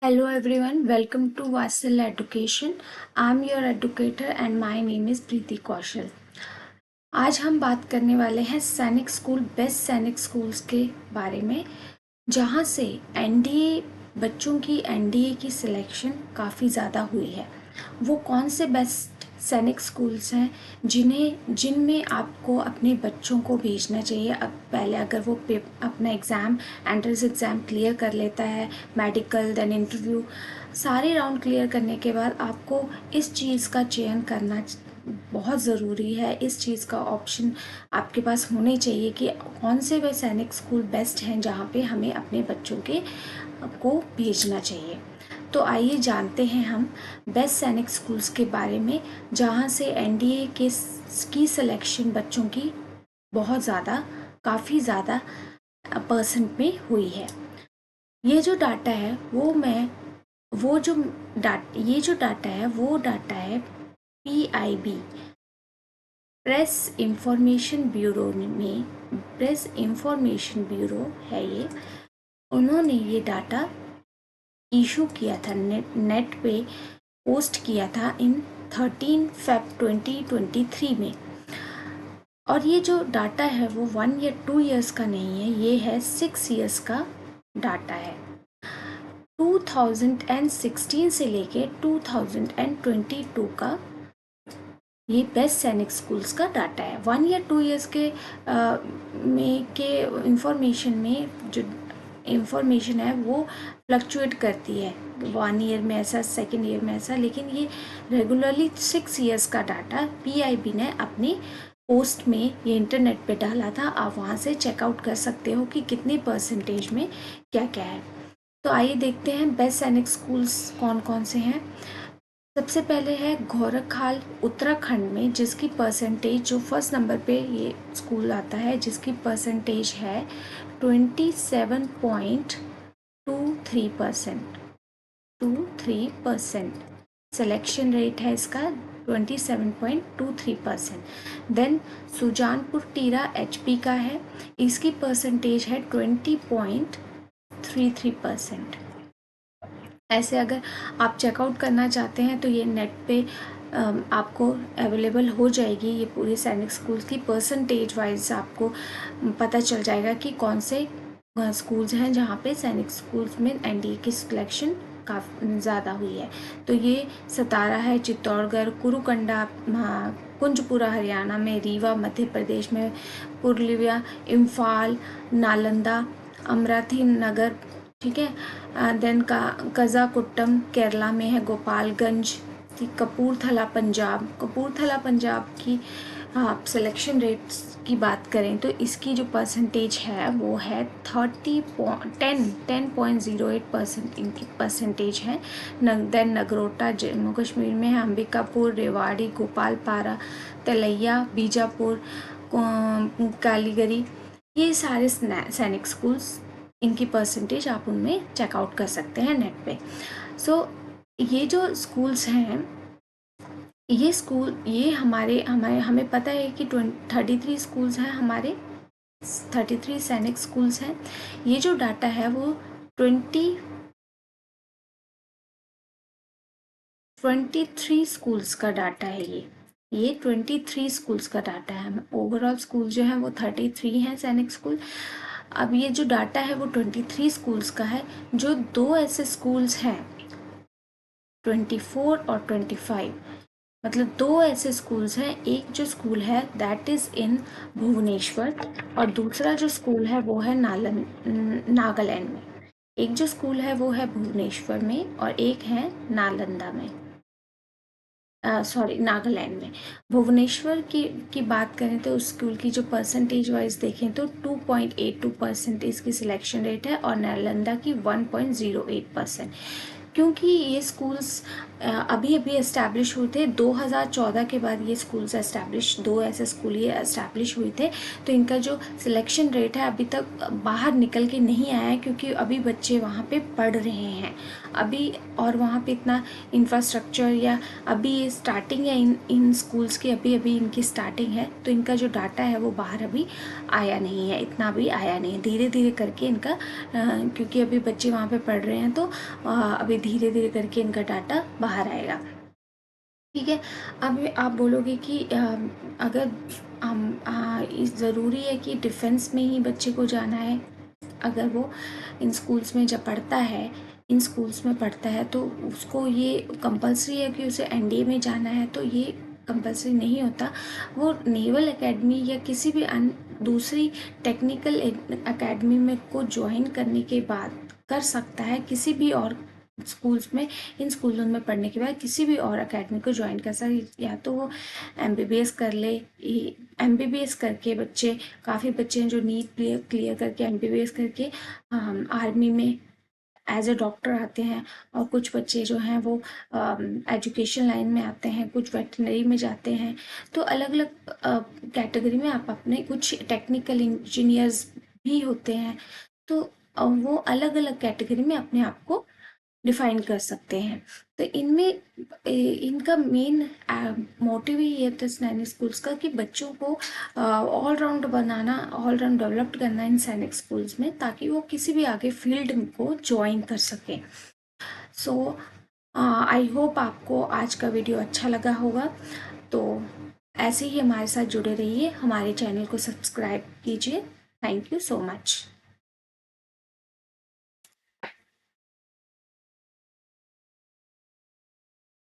Hello everyone, welcome to Vasil Education. I'm your educator and my name is Preeti Kaushal. आज हम बात करने वाले हैं सैनिक स्कूल बेस्ट सैनिक स्कूल्स के बारे में, जहां से एनडीए बच्चों की एनडीए की सिलेक्शन काफ़ी ज़्यादा हुई है। वो कौन से बेस्ट सैनिक स्कूल्स हैं जिनमें आपको अपने बच्चों को भेजना चाहिए। अब पहले अगर वो अपना एग्ज़ाम एंट्रेंस एग्ज़ाम क्लियर कर लेता है, मेडिकल देन इंटरव्यू सारे राउंड क्लियर करने के बाद आपको इस चीज़ का चयन करना बहुत ज़रूरी है। इस चीज़ का ऑप्शन आपके पास होने चाहिए कि कौन से वे सैनिक स्कूल बेस्ट हैं जहाँ पे हमें अपने बच्चों को भेजना चाहिए। तो आइए जानते हैं हम बेस्ट सैनिक स्कूल्स के बारे में, जहाँ से एनडीए की सिलेक्शन बच्चों की बहुत ज़्यादा काफ़ी ज़्यादा परसेंट में हुई है। ये जो डाटा है ये जो डाटा है PIB प्रेस इंफॉर्मेशन ब्यूरो है ये। उन्होंने ये डाटा इशू किया था, नेट पे पोस्ट किया था इन 13 Feb 2023 में। और ये जो डाटा है वो 1 या 2 इयर्स का नहीं है, ये है 6 इयर्स का डाटा है। 2016 से लेके 2022 का ये बेस्ट सैनिक स्कूल्स का डाटा है। 1 या 2 इयर्स के इंफॉर्मेशन में जो इंफॉर्मेशन है वो फ्लक्चुएट करती है, 1 ईयर में ऐसा, 2nd ईयर में ऐसा, लेकिन ये रेगुलरली 6 इयर्स का डाटा PIB ने अपनी पोस्ट में ये इंटरनेट पे डाला था। आप वहाँ से चेकआउट कर सकते हो कि कितने परसेंटेज में क्या क्या है। तो आइए देखते हैं बेस्ट सैनिक स्कूल्स कौन कौन से हैं। सबसे पहले है गोरखहाल उत्तराखंड में, जिसकी परसेंटेज जो फर्स्ट नंबर पे ये स्कूल आता है, जिसकी परसेंटेज है 27.23%। सिलेक्शन रेट है इसका 27.23%। देन सुजानपुर टीरा HP का है, इसकी परसेंटेज है 20.33%। ऐसे अगर आप चेकआउट करना चाहते हैं तो ये नेट पे आपको अवेलेबल हो जाएगी। ये पूरे सैनिक स्कूल्स की परसेंटेज वाइज आपको पता चल जाएगा कि कौन से स्कूल्स हैं जहाँ पे सैनिक स्कूल्स में एनडीए की सिलेक्शन काफ़ी ज़्यादा हुई है। तो ये सतारा है, चित्तौड़गढ़, कुरुकंडा कुंजपुरा हरियाणा में, रीवा मध्य प्रदेश में, पुरुलिया, इम्फाल, नालंदा, अमरावती नगर, ठीक है। देन कज़ाकुट्टम केरला में है, गोपालगंज, कपूरथला पंजाब की आप सिलेक्शन रेट्स की बात करें तो इसकी जो परसेंटेज है वो है 10.08% इनकी परसेंटेज है। देन नगरोटा जम्मू कश्मीर में है, अंबिकापुर, रेवाड़ी, गोपालपारा, तलैया, बीजापुर, कालीगरी, ये सारे सैनिक स्कूल्स, इनकी परसेंटेज आप उनमें चेकआउट कर सकते हैं नेट पे। सो ये जो स्कूल्स हैं, ये हमें पता है कि 33 स्कूल्स हैं हमारे, 33 सैनिक स्कूल्स हैं। ये जो डाटा है वो 23 स्कूल्स का डाटा है। ये 23 स्कूल्स का डाटा है। ओवरऑल स्कूल जो है वो 33 हैं सैनिक स्कूल। अब ये जो डाटा है वो 23 स्कूल्स का है। जो 2 ऐसे स्कूल्स हैं 24 और 25, मतलब 2 ऐसे स्कूल्स हैं। एक जो स्कूल है दैट इज़ इन भुवनेश्वर और दूसरा जो स्कूल है वो है नागालैंड में। एक जो स्कूल है वो है भुवनेश्वर में और एक है नालंदा में, नागालैंड में। भुवनेश्वर की बात करें तो उस स्कूल की जो परसेंटेज वाइज देखें तो 2.82% इसकी सिलेक्शन रेट है और नालंदा की 1.08%। क्योंकि ये स्कूल्स अभी अभी इस्टेब्लिश हुए थे 2014 के बाद। ये स्कूल्स इस्टेब्लिश, 2 ऐसे स्कूल ये इस्टेब्लिश हुए थे। तो इनका जो सिलेक्शन रेट है अभी तक बाहर निकल के नहीं आया है, क्योंकि अभी बच्चे वहाँ पे पढ़ रहे हैं अभी, और वहाँ पे इतना इंफ्रास्ट्रक्चर या अभी ये स्टार्टिंग है इन स्कूल्स की, अभी अभी इनकी स्टार्टिंग है। तो इनका जो डाटा है वो बाहर अभी आया नहीं है, इतना अभी आया नहीं है। धीरे धीरे करके इनका क्योंकि अभी बच्चे वहाँ पे पढ़ रहे हैं, तो अभी धीरे धीरे करके इनका डाटा बाहर आएगा। ठीक है। अब आप बोलोगे कि अगर ज़रूरी है कि डिफेंस में ही बच्चे को जाना है। अगर वो इन स्कूल्स में जब पढ़ता है, इन स्कूल्स में पढ़ता है, तो उसको ये कंपलसरी है कि उसे एनडीए में जाना है, तो ये कंपलसरी नहीं होता। वो नेवल एकेडमी या किसी भी दूसरी टेक्निकल एकेडमी में को ज्वाइन करने के बाद कर सकता है। किसी भी और स्कूल्स में, इन स्कूलों में पढ़ने के बाद किसी भी और एकेडमी को ज्वाइन कर सकते। या तो वो एमबीबीएस कर ले। एमबीबीएस करके बच्चे, काफ़ी बच्चे हैं जो नीट क्लियर करके एमबीबीएस करके आर्मी में एज ए डॉक्टर आते हैं। और कुछ बच्चे जो हैं वो एजुकेशन लाइन में आते हैं, कुछ वेटनरी में जाते हैं। तो अलग अलग कैटेगरी में आप अपने, कुछ टेक्निकल इंजीनियर्स भी होते हैं। तो वो अलग अलग कैटेगरी में अपने आप को डिफाइन कर सकते हैं। तो इनमें इनका मेन मोटिव ही ये था सैनिक स्कूल्स का, कि बच्चों को ऑल राउंड बनाना, ऑल राउंड डेवलप्ड करना इन सैनिक स्कूल्स में, ताकि वो किसी भी आगे फील्ड को ज्वाइन कर सकें। सो आई होप आपको आज का वीडियो अच्छा लगा होगा। तो ऐसे ही हमारे साथ जुड़े रहिए, हमारे चैनल को सब्सक्राइब कीजिए। Thank you so much.